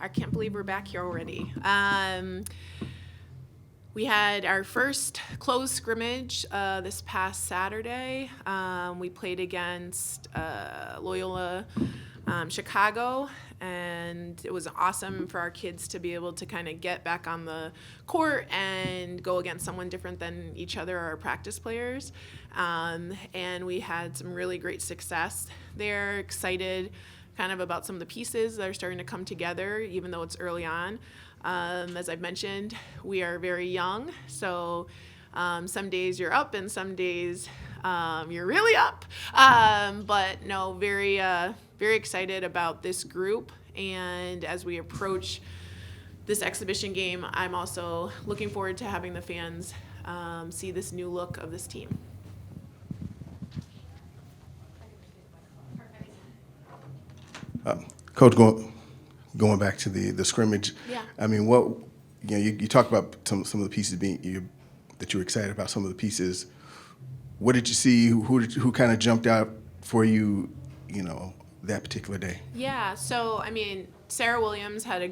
I can't believe we're back here already. We had our first closed scrimmage this past Saturday. We played against Loyola Chicago, and it was awesome for our kids to be able to kind of get back on the court and go against someone different than each other, our practice players. And we had some really great success there. Excited kind of about some of the pieces that are starting to come together, even though it's early on. As I've mentioned, we are very young, so some days you're up and some days you're really up. But no, very excited about this group. And as we approach this exhibition game, I'm also looking forward to having the fans see this new look of this team. Coach, going back to the scrimmage. Yeah. I mean, you talked about some of the pieces that you were excited about. Some of the pieces. What did you see? Who kind of jumped out for you? That particular day. Yeah. So I mean, Sarah Williams had a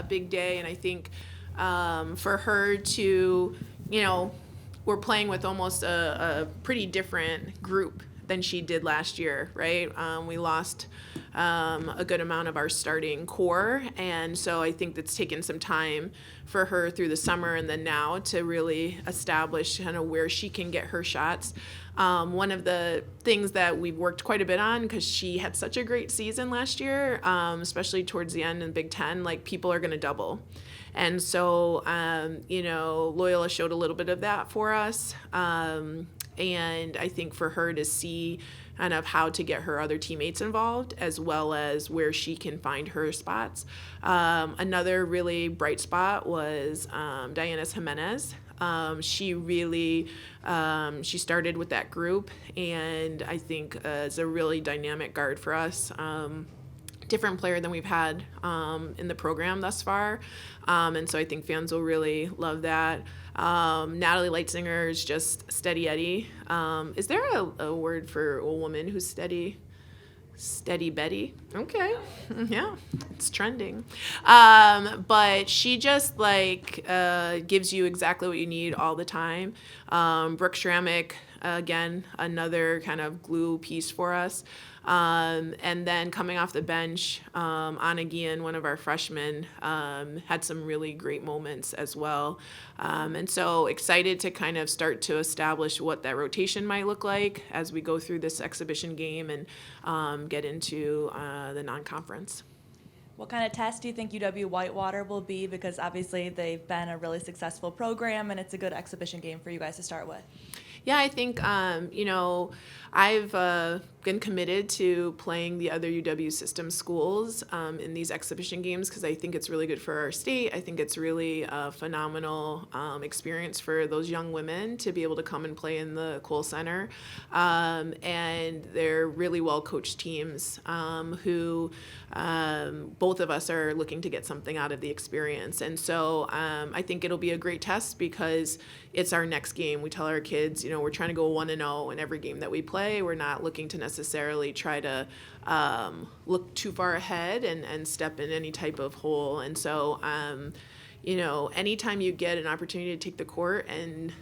big day, and I think for her to, we're playing with almost a pretty different group than she did last year, right? We lost a good amount of our starting core, and so I think that's taken some time for her through the summer and then now to really establish kind of where she can get her shots. One of the things that we've worked quite a bit on, because she had such a great season last year, especially towards the end in Big Ten, like people are going to double. And so, Loyola showed a little bit of that for us. And I think for her to see kind of how to get her other teammates involved, as well as where she can find her spots. Another really bright spot was Diana Jimenez. She really, she started with that group, and I think is a really dynamic guard for us. Different player than we've had in the program thus far. And so I think fans will really love that. Natalie Leitzinger is just steady Eddie. Is there a word for a woman who's steady? Steady Betty. Okay. Yeah, it's trending. But she just gives you exactly what you need all the time. Brooke Schrammick, again, another kind of glue piece for us. And then coming off the bench, Anna Guillen, one of our freshmen, had some really great moments as well. And so excited to kind of start to establish what that rotation might look like as we go through this exhibition game and get into the non-conference. What kind of test do you think UW Whitewater will be? Because obviously they've been a really successful program, and it's a good exhibition game for you guys to start with. Yeah, I think, I've been committed to playing the other UW system schools in these exhibition games because I think it's really good for our state. I think it's really a phenomenal experience for those young women to be able to come and play in the Kohl Center. And they're really well-coached teams who both of us are looking to get something out of the experience. And so I think it'll be a great test because it's our next game. We tell our kids, we're trying to go 1-0 in every game that we play. We're not looking to necessarily try to look too far ahead and step in any type of hole. And so, anytime you get an opportunity to take the court and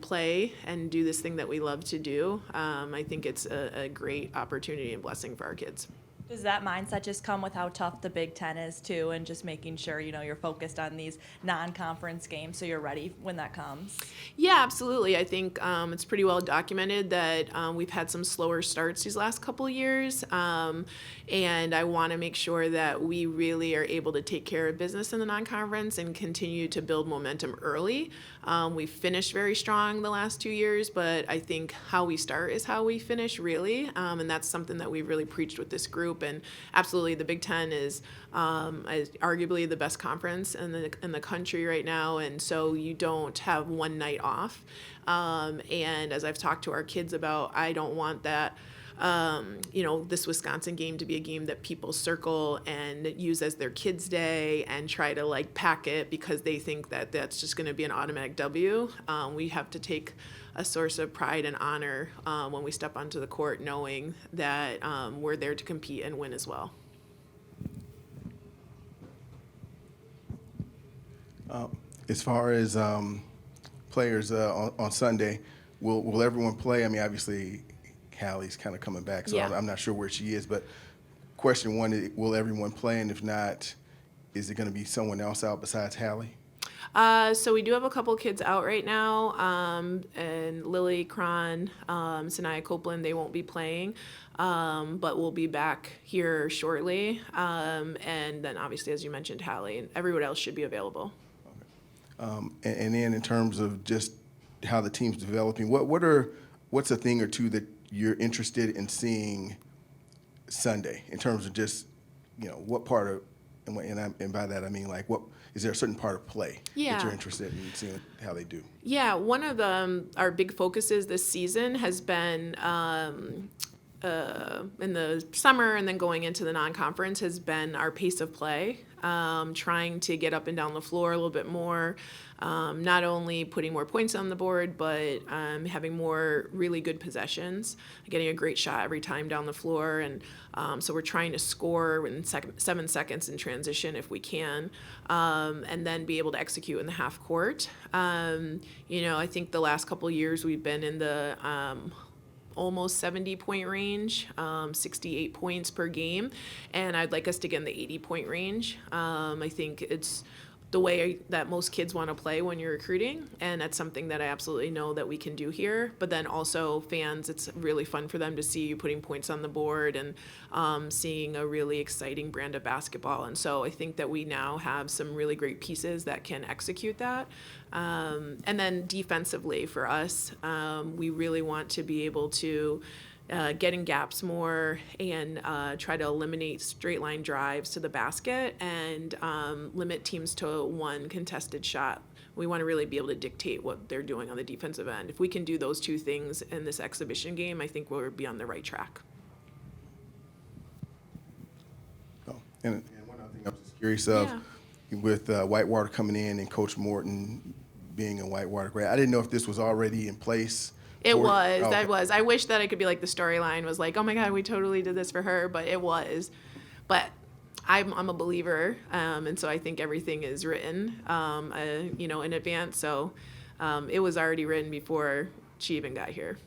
play and do this thing that we love to do, I think it's a great opportunity and blessing for our kids. Does that mindset just come with how tough the Big Ten is too, and just making sure you're focused on these non-conference games so you're ready when that comes? Yeah, absolutely. I think it's pretty well documented that we've had some slower starts these last couple of years, and I want to make sure that we really are able to take care of business in the non-conference and continue to build momentum early. We've finished very strong the last 2 years, but I think how we start is how we finish, really, and that's something that we've really preached with this group. And absolutely, the Big Ten is arguably the best conference in the country right now, and so you don't have one night off. And as I've talked to our kids about, I don't want that. This Wisconsin game to be a game that people circle and use as their kids' day and try to pack it because they think that that's just going to be an automatic W. We have to take a source of pride and honor when we step onto the court, knowing that we're there to compete and win as well. As far as players on Sunday, will everyone play? I mean, obviously, Hallie's kind of coming back, so Yeah. I'm not sure where she is. But question one, will everyone play? And if not, is it going to be someone else out besides Hallie? So we do have a couple kids out right now, and Lily Cron, Sanaya Copeland, they won't be playing, but we'll be back here shortly. And then obviously, as you mentioned, Hallie, and everyone else should be available. And then in terms of just how the team's developing, what's a thing or two that you're interested in seeing Sunday in terms of just, what part of, and by that I mean like what is there a certain part of play that Yeah. you're interested in seeing how they do? Yeah, one of our big focuses this season has been in the summer and then going into the non-conference has been our pace of play, trying to get up and down the floor a little bit more, not only putting more points on the board, but having more really good possessions, getting a great shot every time down the floor. And so we're trying to score in 7 seconds in transition if we can, and then be able to execute in the half court. I think the last couple of years we've been in the almost 70-point range, 68 points per game, and I'd like us to get in the 80-point range. I think it's the way that most kids want to play when you're recruiting, and that's something that I absolutely know that we can do here. But then also fans, it's really fun for them to see you putting points on the board and seeing a really exciting brand of basketball. And so I think that we now have some really great pieces that can execute that. And then defensively for us, we really want to be able to get in gaps more and try to eliminate straight line drives to the basket and limit teams to one contested shot. We want to really be able to dictate what they're doing on the defensive end. If we can do those two things in this exhibition game, I think we'll be on the right track. Oh, and one other thing I was just curious of, with Whitewater coming in and Coach Morton being a Whitewater grad, I didn't know if this was already in place. It for- was. oh, okay. That was. I wish that I could be like the storyline was like, oh my God, we totally did this for her, but it was. But I'm a believer, and so I think everything is written, in advance. So it was already written before she even got here.